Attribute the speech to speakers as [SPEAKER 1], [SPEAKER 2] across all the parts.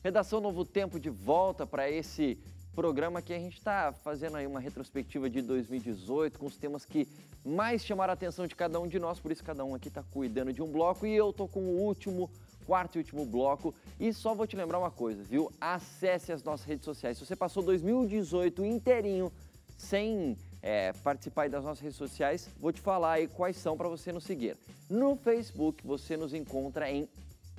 [SPEAKER 1] Redação Novo Tempo de volta para esse programa que a gente está fazendo aí uma retrospectiva de 2018 com os temas que mais chamaram a atenção de cada um de nós, por isso cada um aqui está cuidando de um bloco e eu tô com o quarto e último bloco. E só vou te lembrar uma coisa, viu? Acesse as nossas redes sociais. Se você passou 2018 inteirinho sem participar aí das nossas redes sociais, vou te falar aí quais são para você nos seguir. No Facebook você nos encontra em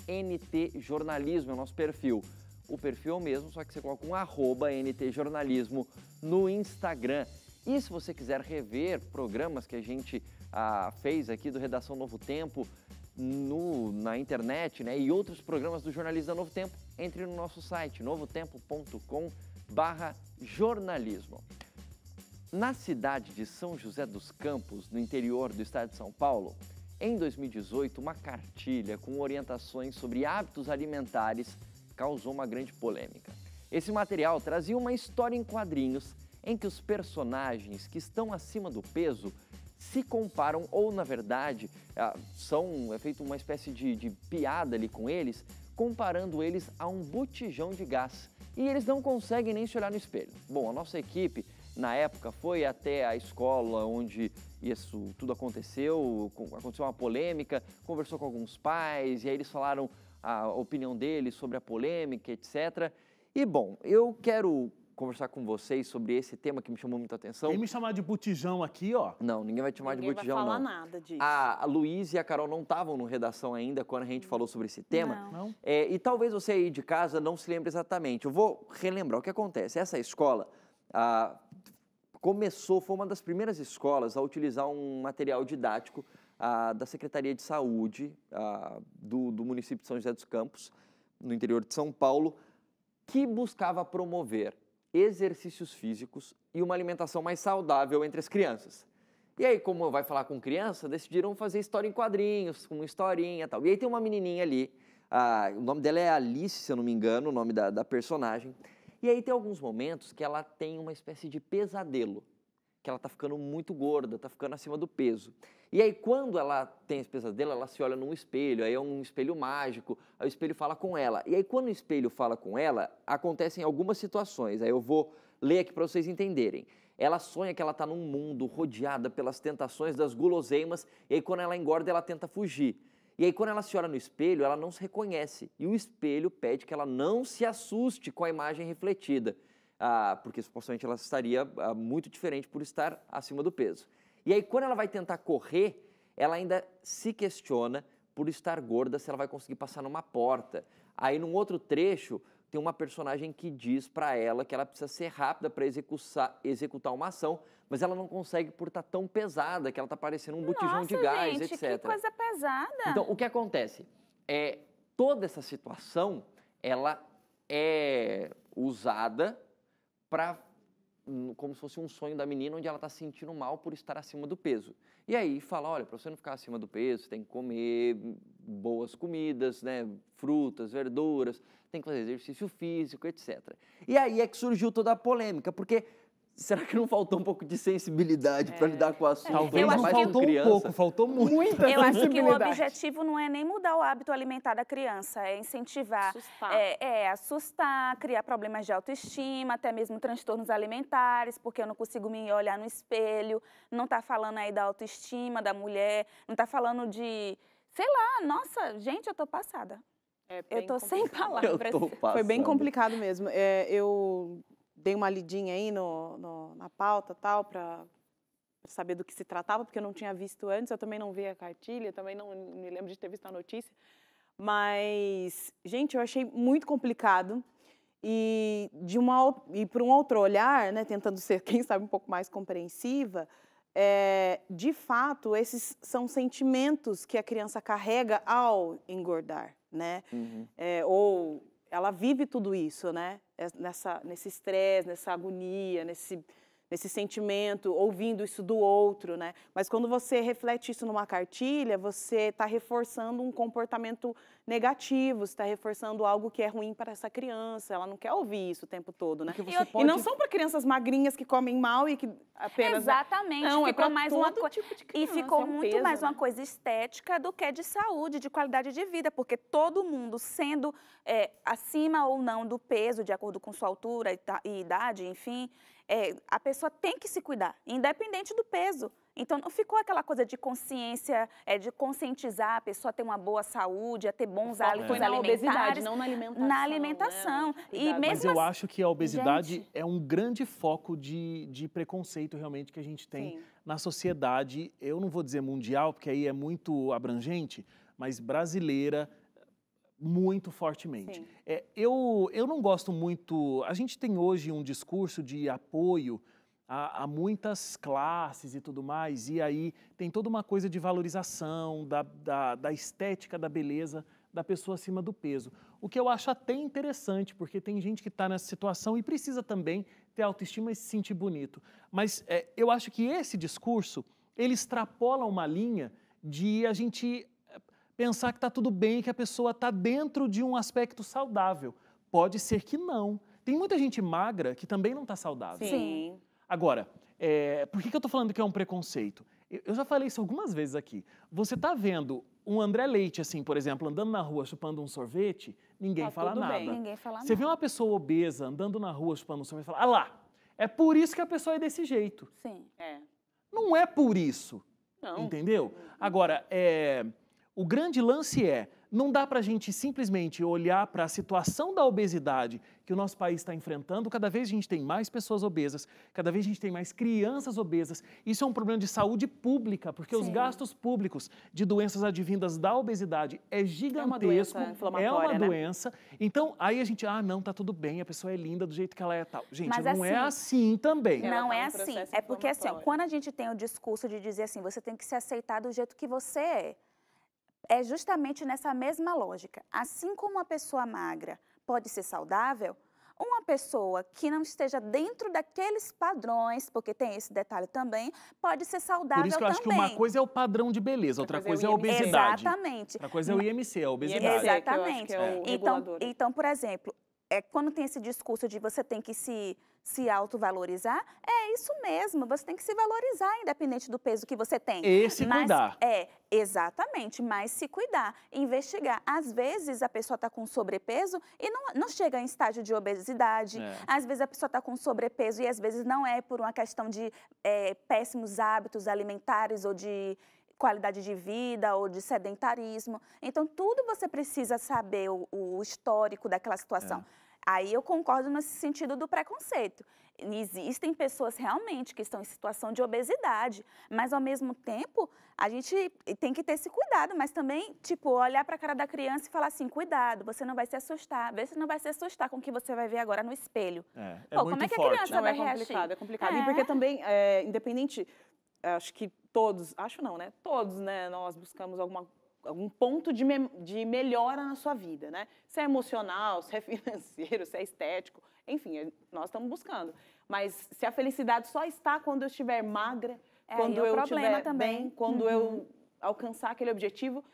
[SPEAKER 1] NT Jornalismo, é o nosso perfil. O perfil é o mesmo, só que você coloca um @NT Jornalismo no Instagram. E se você quiser rever programas que a gente fez aqui do Redação Novo Tempo na internet, né, e outros programas do Jornalismo da Novo Tempo, entre no nosso site novotempo.com/jornalismo. Na cidade de São José dos Campos, no interior do estado de São Paulo, em 2018, uma cartilha com orientações sobre hábitos alimentares causou uma grande polêmica. Esse material trazia uma história em quadrinhos em que os personagens que estão acima do peso se comparam, ou na verdade, é feita uma espécie de piada ali com eles, comparando eles a um botijão de gás. E eles não conseguem nem se olhar no espelho. Bom, a nossa equipe, na época, foi até a escola onde isso tudo aconteceu uma polêmica, conversou com alguns pais, e aí eles falaram a opinião deles sobre a polêmica, etc. E, bom, eu quero conversar com vocês sobre esse tema que me chamou muita atenção.
[SPEAKER 2] Quem me chamar de botijão aqui, ó.
[SPEAKER 1] Não, ninguém vai te chamar de botijão, não.
[SPEAKER 3] Ninguém vai falar nada disso.
[SPEAKER 1] A Luiz e a Carol não estavam no Redação ainda quando a gente falou sobre esse tema.
[SPEAKER 3] Não.
[SPEAKER 1] E talvez você aí de casa não se lembre exatamente. Eu vou relembrar o que acontece. Essa escola foi uma das primeiras escolas a utilizar um material didático da Secretaria de Saúde do município de São José dos Campos, no interior de São Paulo, que buscava promover exercícios físicos e uma alimentação mais saudável entre as crianças. E aí, como vai falar com criança, decidiram fazer história em quadrinhos, com uma historinha e tal. E aí tem uma menininha ali, o nome dela é Alice, se eu não me engano, o nome da personagem. E aí tem alguns momentos que ela tem uma espécie de pesadelo, que ela tá ficando muito gorda, tá ficando acima do peso. E aí quando ela tem esse pesadelo, ela se olha num espelho, aí é um espelho mágico, aí o espelho fala com ela. E aí quando o espelho fala com ela, acontecem algumas situações, aí eu vou ler aqui para vocês entenderem. Ela sonha que ela está num mundo rodeada pelas tentações das guloseimas, e aí quando ela engorda, ela tenta fugir. E aí quando ela se olha no espelho, ela não se reconhece, e o espelho pede que ela não se assuste com a imagem refletida. Porque supostamente ela estaria muito diferente por estar acima do peso. E aí, quando ela vai tentar correr, ela ainda se questiona por estar gorda se ela vai conseguir passar numa porta. Aí, num outro trecho, tem uma personagem que diz para ela que ela precisa ser rápida para executar uma ação, mas ela não consegue por estar tão pesada, que ela está parecendo um botijão de gás,
[SPEAKER 3] gente,
[SPEAKER 1] etc.
[SPEAKER 3] Que coisa pesada.
[SPEAKER 1] Então, o que acontece? Toda essa situação, ela é usada como se fosse um sonho da menina, onde ela está se sentindo mal por estar acima do peso. E aí fala, olha, para você não ficar acima do peso, você tem que comer boas comidas, né, frutas, verduras, tem que fazer exercício físico, etc. E aí é que surgiu toda a polêmica, porque será que não faltou um pouco de sensibilidade para lidar com o assunto?
[SPEAKER 2] Talvez não
[SPEAKER 1] mais
[SPEAKER 2] faltou
[SPEAKER 1] com
[SPEAKER 2] um
[SPEAKER 1] criança?
[SPEAKER 2] pouco, faltou muita
[SPEAKER 3] Eu acho que o
[SPEAKER 2] sensibilidade.
[SPEAKER 3] objetivo não é nem mudar o hábito alimentar da criança, é incentivar, assustar, criar problemas de autoestima, até mesmo transtornos alimentares, porque eu não consigo me olhar no espelho, não está falando aí da autoestima da mulher, não está falando de, sei lá, nossa, gente, eu tô passada. Eu tô sem palavras.
[SPEAKER 4] Foi bem complicado mesmo. Eu dei uma lidinha aí na pauta tal, para saber do que se tratava, porque eu não tinha visto antes, eu também não vi a cartilha, também não me lembro de ter visto a notícia. Mas, gente, eu achei muito complicado e por um outro olhar, né, tentando ser, quem sabe, um pouco mais compreensiva, de fato, esses são sentimentos que a criança carrega ao engordar, né?
[SPEAKER 1] Uhum.
[SPEAKER 4] Ou ela vive tudo isso, né? Nesse estresse, nessa agonia, nesse sentimento, ouvindo isso do outro, né? Mas quando você reflete isso numa cartilha, você está reforçando um comportamento negativo, você está reforçando algo que é ruim para essa criança. Ela não quer ouvir isso o tempo todo, né? E não são para crianças magrinhas que comem mal e que apenas...
[SPEAKER 3] Exatamente.
[SPEAKER 4] Não,
[SPEAKER 3] ficou
[SPEAKER 4] é
[SPEAKER 3] mais
[SPEAKER 4] todo tipo de criança.
[SPEAKER 3] E ficou
[SPEAKER 4] um
[SPEAKER 3] muito
[SPEAKER 4] peso,
[SPEAKER 3] mais
[SPEAKER 4] né?
[SPEAKER 3] uma coisa estética do que de saúde, de qualidade de vida, porque todo mundo, sendo acima ou não do peso, de acordo com sua altura e idade, enfim, a pessoa tem que se cuidar, independente do peso. Então, não ficou aquela coisa de consciência, de conscientizar a pessoa a ter uma boa saúde, a ter bons hábitos
[SPEAKER 4] Foi na
[SPEAKER 3] alimentares.
[SPEAKER 4] obesidade, não na alimentação.
[SPEAKER 3] Na alimentação.
[SPEAKER 4] Né?
[SPEAKER 3] E mesmo
[SPEAKER 2] Mas eu acho que a obesidade
[SPEAKER 3] gente,
[SPEAKER 2] é um grande foco de preconceito realmente que a gente tem
[SPEAKER 4] Sim.
[SPEAKER 2] na sociedade. Eu não vou dizer mundial, porque aí é muito abrangente, mas brasileira muito fortemente.
[SPEAKER 4] Sim.
[SPEAKER 2] Eu não gosto muito... A gente tem hoje um discurso de apoio a muitas classes e tudo mais, e aí tem toda uma coisa de valorização da estética, da beleza da pessoa acima do peso. O que eu acho até interessante, porque tem gente que está nessa situação e precisa também ter autoestima e se sentir bonito. Mas eu acho que esse discurso, ele extrapola uma linha de a gente pensar que está tudo bem, que a pessoa está dentro de um aspecto saudável. Pode ser que não. Tem muita gente magra que também não está saudável.
[SPEAKER 4] Sim.
[SPEAKER 2] Agora, por que eu estou falando que é um preconceito? Eu já falei isso algumas vezes aqui. Você está vendo um André Leite, assim, por exemplo, andando na rua chupando um sorvete, ninguém fala
[SPEAKER 4] tudo
[SPEAKER 2] nada.
[SPEAKER 4] bem.
[SPEAKER 3] ninguém fala
[SPEAKER 2] Você vê uma pessoa obesa andando na rua chupando um sorvete e fala, ah lá, é por isso que a pessoa é desse jeito.
[SPEAKER 3] Sim.
[SPEAKER 2] Não é por isso,
[SPEAKER 4] Não.
[SPEAKER 2] entendeu? Agora, o grande lance não dá para a gente simplesmente olhar para a situação da obesidade que o nosso país está enfrentando. Cada vez a gente tem mais pessoas obesas, cada vez a gente tem mais crianças obesas. Isso é um problema de saúde pública, porque os gastos públicos de doenças advindas da obesidade é gigantesco.
[SPEAKER 4] É uma doença inflamatória,
[SPEAKER 2] É uma
[SPEAKER 4] né?
[SPEAKER 2] doença. Então, aí a gente, não, tá tudo bem, a pessoa é linda do jeito que ela é tal. Gente,
[SPEAKER 3] Mas
[SPEAKER 2] não é
[SPEAKER 3] assim,
[SPEAKER 2] assim também.
[SPEAKER 4] Ela
[SPEAKER 3] Não
[SPEAKER 4] tá
[SPEAKER 3] é
[SPEAKER 4] num
[SPEAKER 3] assim.
[SPEAKER 4] processo
[SPEAKER 3] É porque, assim,
[SPEAKER 4] inflamatório.
[SPEAKER 3] quando a gente tem o discurso de dizer assim, você tem que se aceitar do jeito que você é justamente nessa mesma lógica. Assim como uma pessoa magra pode ser saudável, uma pessoa que não esteja dentro daqueles padrões, porque tem esse detalhe também, pode ser saudável também.
[SPEAKER 2] Por isso que eu acho que uma coisa é o padrão de beleza, outra coisa é a
[SPEAKER 4] coisa é o IMC.
[SPEAKER 2] obesidade.
[SPEAKER 3] Exatamente.
[SPEAKER 2] Outra coisa é o IMC, a obesidade.
[SPEAKER 4] IMC, que eu acho
[SPEAKER 3] Exatamente.
[SPEAKER 4] que é o regulador.
[SPEAKER 3] Então, por exemplo, quando tem esse discurso de você tem que se autovalorizar, é isso mesmo, você tem que se valorizar, independente do peso que você tem.
[SPEAKER 2] E se cuidar.
[SPEAKER 3] Exatamente, mas se cuidar, investigar. Às vezes a pessoa está com sobrepeso e não chega em estágio de obesidade. Às vezes a pessoa está com sobrepeso e às vezes não é por uma questão de péssimos hábitos alimentares ou de qualidade de vida ou de sedentarismo. Então, tudo você precisa saber o histórico daquela situação. Aí eu concordo nesse sentido do preconceito. Existem pessoas realmente que estão em situação de obesidade, mas ao mesmo tempo a gente tem que ter esse cuidado, mas também, tipo, olhar para a cara da criança e falar assim, cuidado, você não vai se assustar, vê se não vai se assustar com o que você vai ver agora no espelho.
[SPEAKER 2] Pô,
[SPEAKER 3] como é que
[SPEAKER 2] forte.
[SPEAKER 3] a criança vai reagir?
[SPEAKER 4] É complicado. E porque também, independente, acho que todos, todos, né, nós buscamos algum ponto de melhora na sua vida, né? Se é emocional, se é financeiro, se é estético, enfim, nós estamos buscando. Mas se a felicidade só está quando eu estiver magra, quando eu estiver bem, quando eu alcançar aquele objetivo,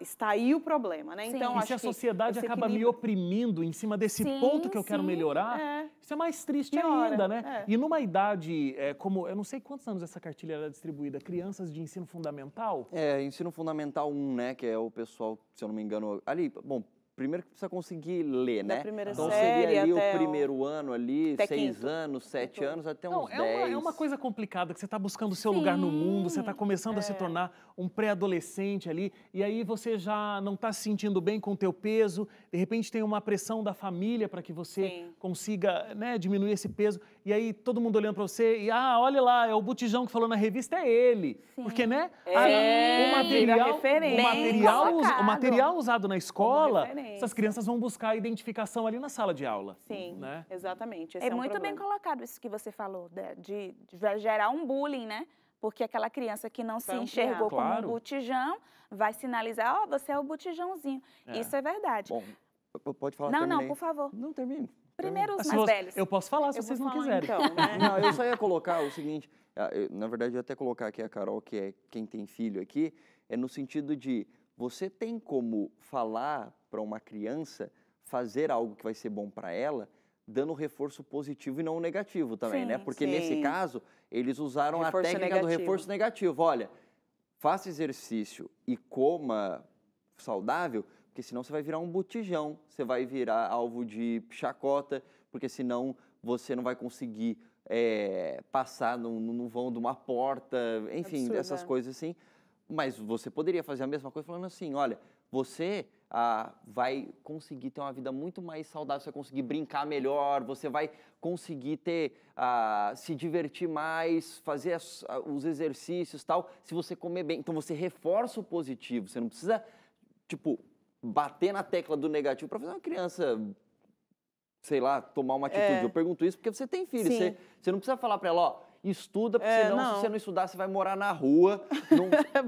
[SPEAKER 4] está aí o problema, né?
[SPEAKER 3] Sim.
[SPEAKER 4] Então,
[SPEAKER 2] E
[SPEAKER 4] acho
[SPEAKER 2] se a
[SPEAKER 4] que
[SPEAKER 2] sociedade
[SPEAKER 4] esse
[SPEAKER 2] acaba me
[SPEAKER 4] equilíbrio-
[SPEAKER 2] oprimindo em cima desse
[SPEAKER 3] Sim,
[SPEAKER 2] ponto que eu quero
[SPEAKER 3] sim,
[SPEAKER 2] melhorar, isso é mais triste
[SPEAKER 4] Piora,
[SPEAKER 2] ainda, né? E numa idade, como, eu não sei quantos anos essa cartilha era distribuída, crianças de ensino fundamental?
[SPEAKER 1] Ensino Fundamental 1, né, que é o pessoal, se eu não me engano, ali, bom, primeiro que precisa conseguir ler,
[SPEAKER 4] Da
[SPEAKER 1] né?
[SPEAKER 4] primeira
[SPEAKER 1] Então
[SPEAKER 4] série
[SPEAKER 1] seria ali o
[SPEAKER 4] até
[SPEAKER 1] primeiro ano ali,
[SPEAKER 4] até
[SPEAKER 1] 6
[SPEAKER 4] quinto.
[SPEAKER 1] anos, 7
[SPEAKER 4] Quinto.
[SPEAKER 1] anos, até
[SPEAKER 2] Não,
[SPEAKER 1] uns 10.
[SPEAKER 2] é uma coisa complicada, que você está buscando o seu lugar no mundo, você está começando a se tornar um pré-adolescente ali, e aí você já não está se sentindo bem com o teu peso, de repente tem uma pressão da família para que você consiga, né, diminuir esse peso, e aí todo mundo olhando para você, e olha lá, é o Botijão que falou na revista, é ele. Porque, né, o material usado na escola, essas crianças vão buscar a identificação ali na sala de aula.
[SPEAKER 4] Sim,
[SPEAKER 2] né?
[SPEAKER 4] exatamente.
[SPEAKER 3] É muito bem colocado isso que você falou, de gerar um bullying, né? Porque aquela criança que não se enxergou como um botijão vai sinalizar, você é o botijãozinho. Isso é verdade.
[SPEAKER 1] Bom, pode falar,
[SPEAKER 3] Não,
[SPEAKER 1] terminei.
[SPEAKER 3] por favor.
[SPEAKER 1] Não, termine.
[SPEAKER 3] Primeiro os mais velhos.
[SPEAKER 2] Eu posso falar se vocês não quiserem.
[SPEAKER 4] Então, né?
[SPEAKER 1] Não, eu só ia colocar o seguinte, na verdade eu ia até colocar aqui a Carol, que é quem tem filho aqui, é no sentido de você tem como falar para uma criança fazer algo que vai ser bom para ela, dando reforço positivo e não negativo também,
[SPEAKER 3] Sim,
[SPEAKER 1] né? Porque
[SPEAKER 4] sim.
[SPEAKER 1] nesse caso, eles usaram
[SPEAKER 4] Reforço
[SPEAKER 1] a técnica do
[SPEAKER 4] negativo.
[SPEAKER 1] reforço negativo. Olha, faça exercício e coma saudável, porque senão você vai virar um botijão, você vai virar alvo de chacota, porque senão você não vai conseguir passar no vão de uma porta, enfim,
[SPEAKER 4] Absurdo,
[SPEAKER 1] essas coisas assim. Mas você poderia fazer a mesma coisa falando assim, olha, você vai conseguir ter uma vida muito mais saudável, você vai conseguir brincar melhor, você vai conseguir se divertir mais, fazer os exercícios e tal, se você comer bem. Então você reforça o positivo, você não precisa, tipo, bater na tecla do negativo para fazer uma criança, sei lá, tomar uma atitude. Eu pergunto isso porque você tem filho, você não precisa falar para ela, ó, estuda, porque senão se você não estudar, você vai morar na rua.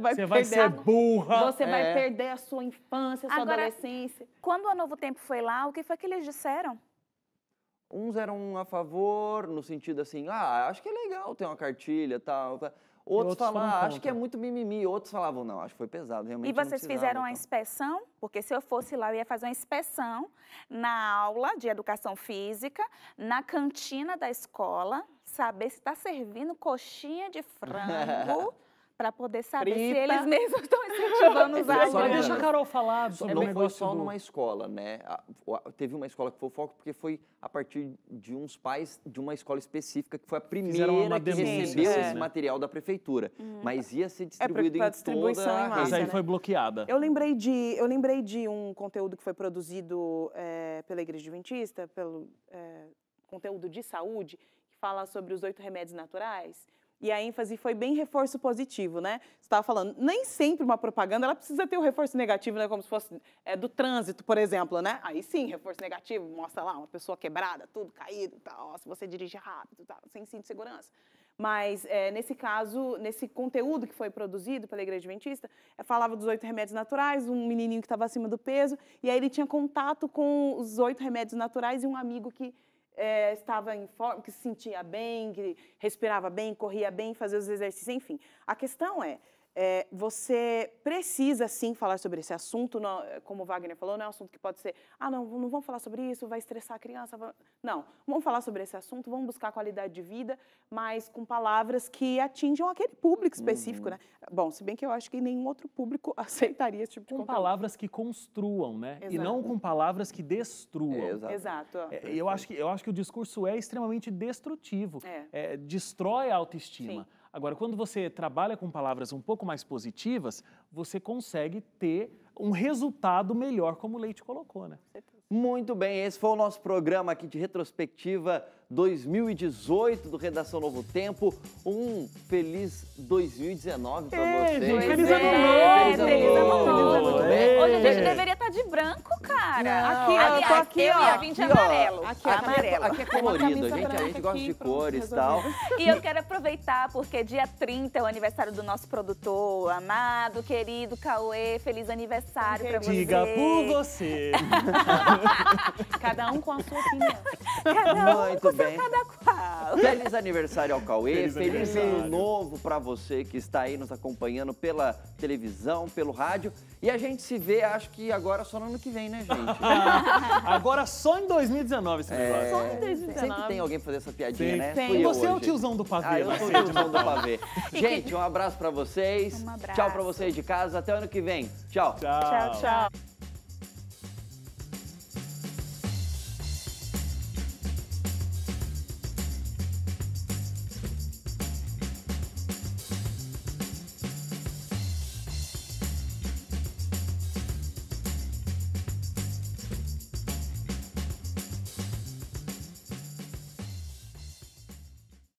[SPEAKER 2] Você vai ser burra.
[SPEAKER 4] Você vai perder a sua infância, a sua
[SPEAKER 3] Agora,
[SPEAKER 4] adolescência.
[SPEAKER 3] Quando a Novo Tempo foi lá, o que foi que eles disseram?
[SPEAKER 1] Uns eram a favor, no sentido assim, acho que é legal ter uma cartilha e tal. Outros falavam, acho que é muito mimimi. Outros falavam, não, acho que foi pesado, realmente.
[SPEAKER 3] E vocês fizeram a inspeção? Porque se eu fosse lá, eu ia fazer uma inspeção na aula de educação física, na cantina da escola, saber se está servindo coxinha de frango, para poder saber se eles mesmos estão incentivando os alunos.
[SPEAKER 2] Só deixa a Carol falar sobre o
[SPEAKER 1] Não foi
[SPEAKER 2] negócio
[SPEAKER 1] só numa escola, né? Teve uma escola que foi o foco, porque foi a partir de uns pais de uma escola específica, que foi a primeira que recebeu esse material da prefeitura. Mas ia ser distribuído em toda a rede.
[SPEAKER 2] Mas aí foi bloqueada.
[SPEAKER 4] Eu lembrei de um conteúdo que foi produzido pela Igreja Adventista, pelo conteúdo de saúde, que fala sobre os 8 remédios naturais. E a ênfase foi bem reforço positivo, né? Você estava falando, nem sempre uma propaganda ela precisa ter um reforço negativo, né? Como se fosse do trânsito, por exemplo, né? Aí sim, reforço negativo, mostra lá uma pessoa quebrada, tudo caído, tal, se você dirige rápido, tal, sem cinto de segurança. Mas, nesse caso, nesse conteúdo que foi produzido pela Igreja Adventista, falava dos 8 remédios naturais, um menininho que estava acima do peso, e aí ele tinha contato com os 8 remédios naturais e um amigo que estava em forma, que se sentia bem, que respirava bem, corria bem, fazia os exercícios, enfim. A questão você precisa sim falar sobre esse assunto, não, como o Wagner falou, não é um assunto que pode ser, não vamos falar sobre isso, vai estressar a criança. Não, vamos falar sobre esse assunto, vamos buscar qualidade de vida, mas com palavras que atinjam aquele público específico, né? Bom, se bem que eu acho que nenhum outro público aceitaria esse tipo de conteúdo.
[SPEAKER 2] Com palavras que construam, né?
[SPEAKER 4] Exato.
[SPEAKER 2] E não com palavras que destruam.
[SPEAKER 4] Exato.
[SPEAKER 2] Eu acho que o discurso é extremamente destrutivo. Destrói a autoestima.
[SPEAKER 4] Sim.
[SPEAKER 2] Agora, quando você trabalha com palavras um pouco mais positivas, você consegue ter um resultado melhor, como o Leite colocou, né?
[SPEAKER 1] Muito bem, esse foi o nosso programa aqui de retrospectiva 2018 do Redação Novo Tempo. Um feliz 2019 para vocês.
[SPEAKER 2] Feliz ano novo!
[SPEAKER 3] Feliz ano novo!
[SPEAKER 1] Muito bem.
[SPEAKER 3] Hoje a gente deveria estar de branco, cara.
[SPEAKER 4] Eu tô aqui,
[SPEAKER 3] eu
[SPEAKER 4] ó.
[SPEAKER 3] ia vir de amarelo.
[SPEAKER 1] Aqui é colorido, a gente gosta de cores e tal.
[SPEAKER 3] E eu quero aproveitar, porque dia 30 é o aniversário do nosso produtor, amado, querido Cauê. Feliz aniversário pra você.
[SPEAKER 2] Diga por você.
[SPEAKER 4] Cada um com a sua opinião.
[SPEAKER 1] Muito bem.
[SPEAKER 3] Cada qual.
[SPEAKER 1] Feliz aniversário ao Cauê, feliz ano
[SPEAKER 2] aniversário.
[SPEAKER 1] novo para você que está aí nos acompanhando pela televisão, pelo rádio. E a gente se vê, acho que agora só no ano que vem, né, gente?
[SPEAKER 2] Agora só em 2019 esse negócio.
[SPEAKER 4] Só em 2019.
[SPEAKER 1] Sempre tem alguém fazer essa piadinha, né?
[SPEAKER 4] Tem.
[SPEAKER 1] Fui eu
[SPEAKER 2] Você é o
[SPEAKER 1] hoje.
[SPEAKER 2] tiozão do pavê.
[SPEAKER 1] Eu
[SPEAKER 2] vai
[SPEAKER 1] sou o
[SPEAKER 2] ser de
[SPEAKER 1] tiozão do
[SPEAKER 2] Natal.
[SPEAKER 1] pavê. Gente, um abraço para vocês.
[SPEAKER 3] Um abraço.
[SPEAKER 1] Tchau para vocês de casa. Até o ano que vem. Tchau.
[SPEAKER 2] Tchau.
[SPEAKER 3] Tchau, tchau.